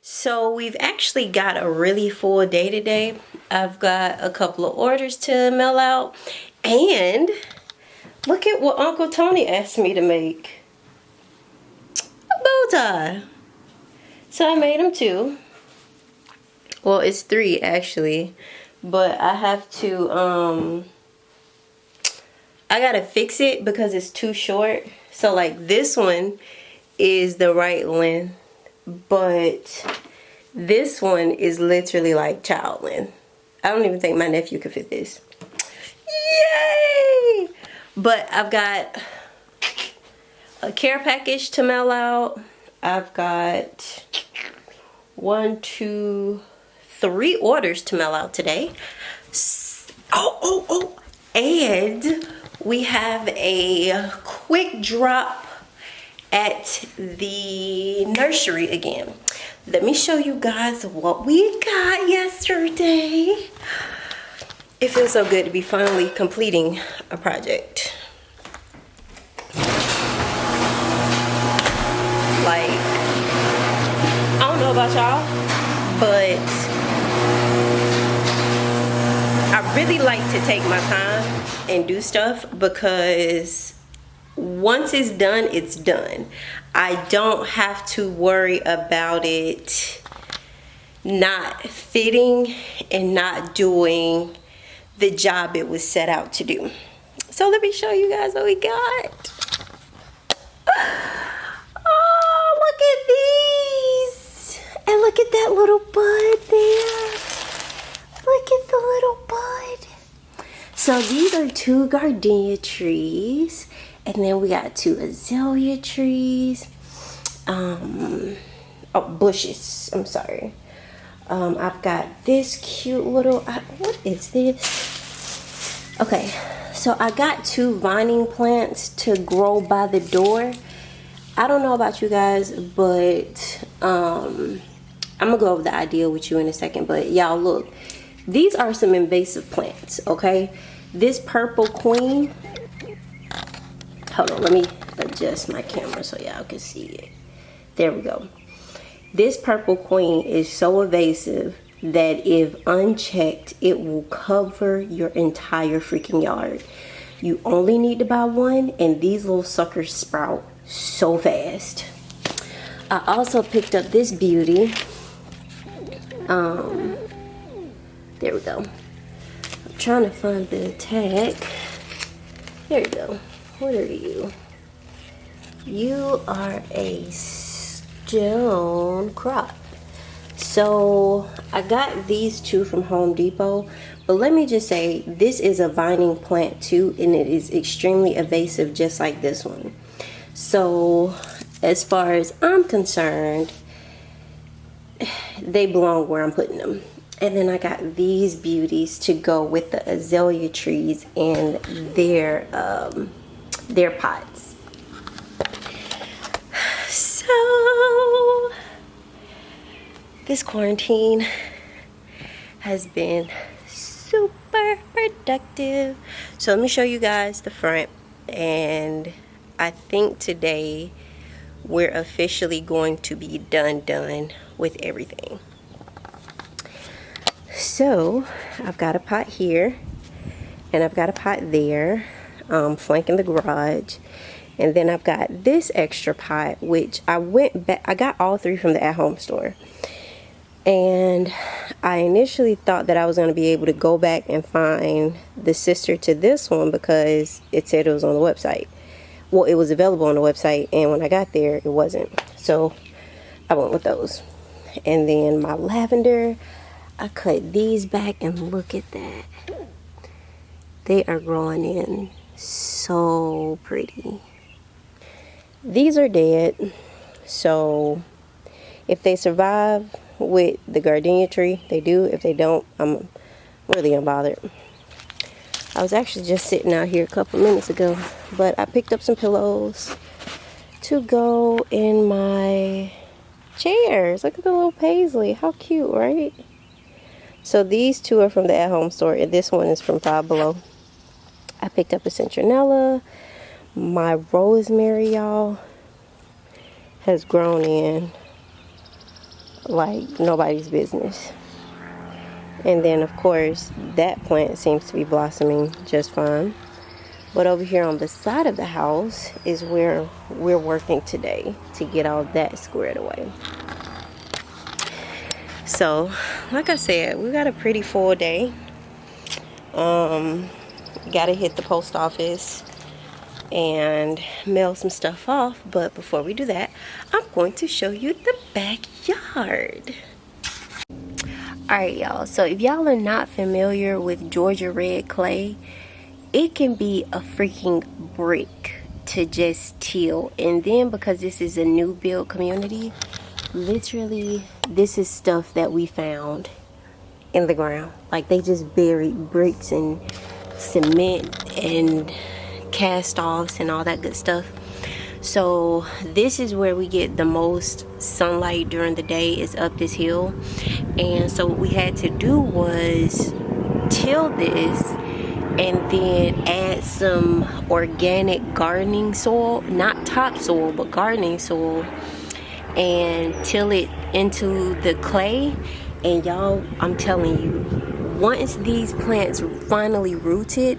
So we've actually got a really full day today. I've got a couple of orders to mail out, and look at what Uncle Tony asked me to make. A bow tie. So I made him 2. Well, it's 3 actually, but I have to I gotta fix it because it's too short. So like this one is the right length, but this one is literally like child length. I don't even think my nephew could fit this. Yay! But I've got a care package to mail out. I've got 1, 2, 3 orders to mail out today. And we have a quick drop at the nursery again. Let me show you guys what we got yesterday. It feels so good to be finally completing a project. Like, I don't know about y'all, but I really like to take my time and do stuff, because once it's done, it's done. I don't have to worry about it not fitting and not doing the job it was set out to do. So let me show you guys what we got. Oh, look at these. And look at that little bud there. Look at the little bud. So these are 2 gardenia trees. And then we got 2 azalea trees. Bushes. I'm sorry. I've got this cute little, what is this? Okay, so I got 2 vining plants to grow by the door. I don't know about you guys, but I'm gonna go over the idea with you in a second. But y'all, look, these are some invasive plants, okay? This purple queen, hold on, let me adjust my camera so y'all can see it. There we go. This purple queen is so invasive that if unchecked, it will cover your entire freaking yard. You only need to buy 1, and these little suckers sprout so fast. I also picked up this beauty. There we go. I'm trying to find the tag. There you go. What are you? You are a stone crop. So I got these 2 from Home Depot, but let me just say, this is a vining plant too, and it is extremely invasive, just like this one. So as far as I'm concerned, they belong where I'm putting them. And then I got these beauties to go with the azalea trees and their pots. So this quarantine has been super productive. So let me show you guys the front, and I think today we're officially going to be done with everything. So I've got a pot here, and I've got a pot there, flanking the garage. And then I've got this extra pot, which I got all 3 from the At Home store. And I initially thought that I was going to be able to go back and find the sister to this one, because it said it was on the website. Well, it was available on the website, and when I got there, it wasn't. So I went with those. And then my lavender, I cut these back, and look at that. They are growing in so pretty. These are dead, so if they survive with the gardenia tree, they do. If they don't, I'm really unbothered. I was actually just sitting out here a couple minutes ago, but I picked up some pillows to go in my chairs. Look at the little paisley. How cute, right? So these 2 are from the At Home store, and this one is from Five Below. I picked up a Citronella. My Rosemary, y'all, has grown in like nobody's business. And then of course that plant seems to be blossoming just fine. But over here on the side of the house is where we're working today to get all that squared away. So like I said, we got a pretty full day. Gotta hit the post office and mail some stuff off, but before we do that, I'm going to show you the backyard. Alright y'all, so if y'all are not familiar with Georgia red clay, it can be a freaking brick to just till. And then because this is a new build community, literally this is stuff that we found in the ground. Like they just buried bricks and cement and cast offs and all that good stuff. So this is where we get the most sunlight during the day, is up this hill. And so what we had to do was till this and then add some organic gardening soil, not topsoil but gardening soil, and till it into the clay. And y'all, I'm telling you, once these plants finally rooted,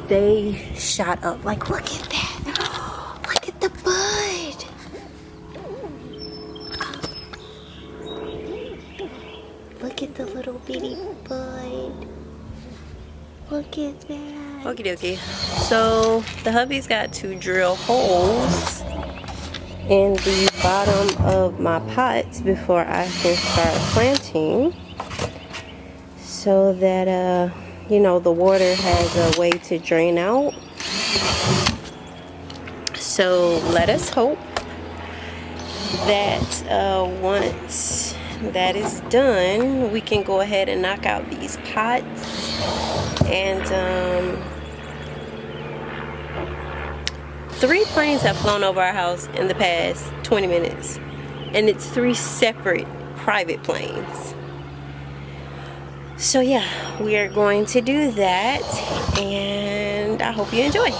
they shot up. Like, look at that. Look at the bud. Look at the little bitty bud. Look at that. Okie dokie. So the hubby's got to drill holes in the bottom of my pots before I can start planting, so that you know, the water has a way to drain out. So let us hope that once that is done, we can go ahead and knock out these pots. And 3 planes have flown over our house in the past 20 minutes, and it's 3 separate private planes. So yeah, we are going to do that, and I hope you enjoy.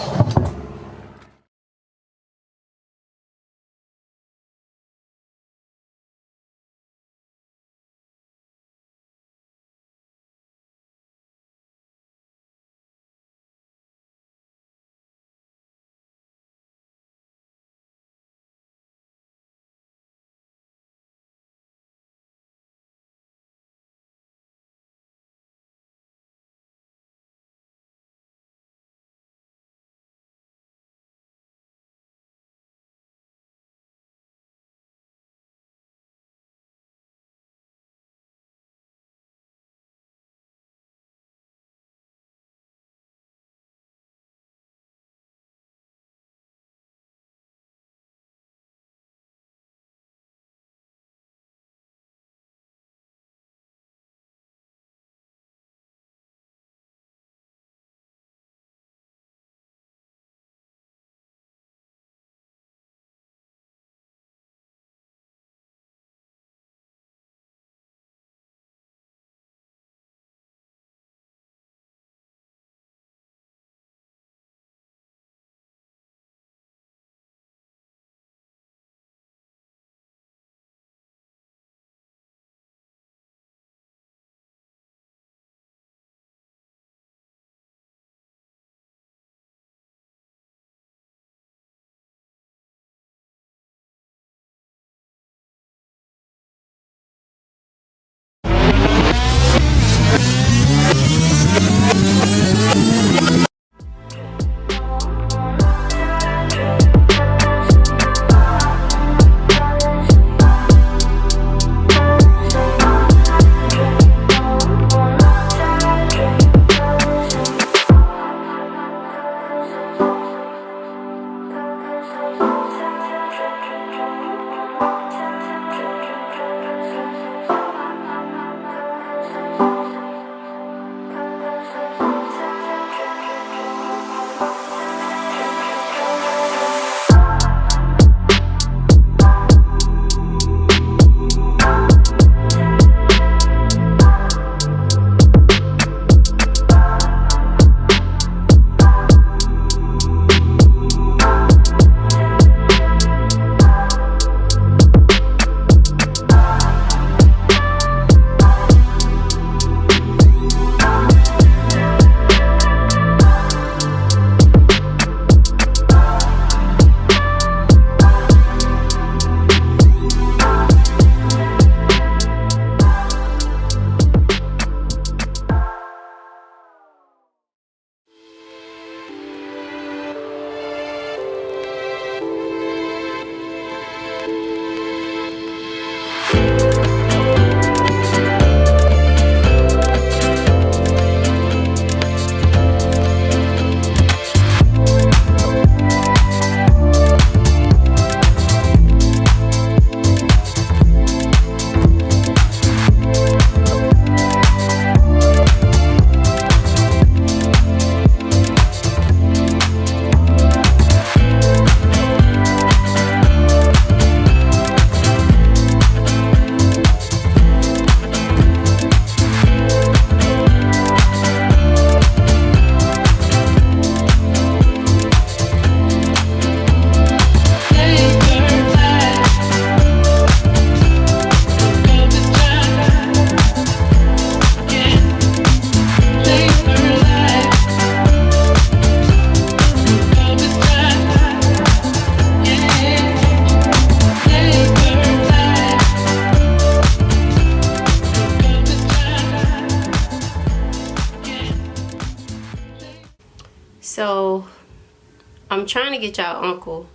I'm trying to get y'all uncle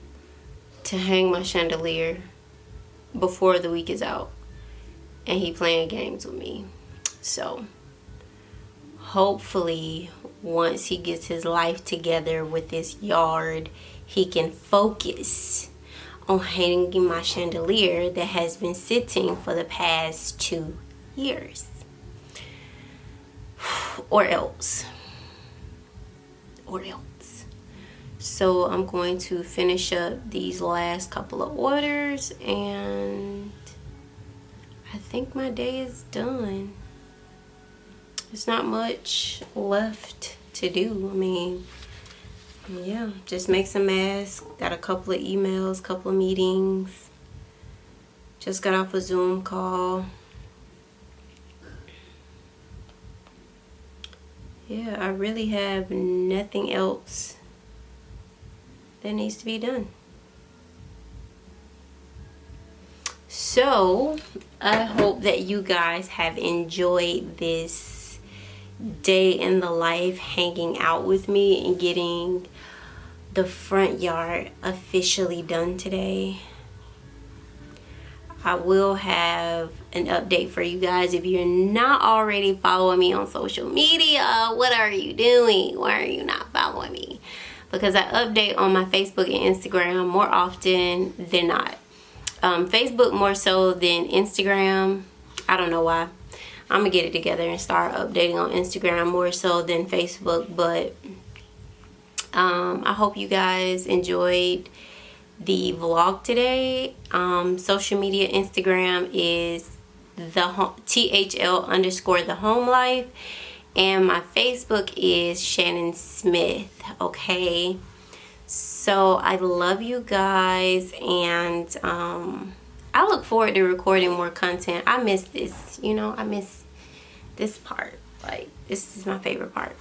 to hang my chandelier before the week is out, and he playing games with me. So hopefully once he gets his life together with this yard, he can focus on hanging my chandelier that has been sitting for the past 2 years. Or else. So I'm going to finish up these last couple of orders, and I think my day is done. There's not much left to do. I mean, yeah, just make some masks. Got a couple of emails, couple of meetings. Just got off a Zoom call. Yeah, I really have nothing else that needs to be done. So I hope that you guys have enjoyed this day in the life, hanging out with me and getting the front yard officially done today. I will have an update for you guys. If you're not already following me on social media, what are you doing? Why are you not following me? Because I update on my Facebook and Instagram more often than not. Facebook more so than Instagram. I don't know why. I'm gonna get it together and start updating on Instagram more so than Facebook. But I hope you guys enjoyed the vlog today. Social media, Instagram is THL_the home life, and my Facebook is Shannon Smith. Okay, so I love you guys, and I look forward to recording more content. I miss this, you know, I miss this part. Like, this is my favorite part.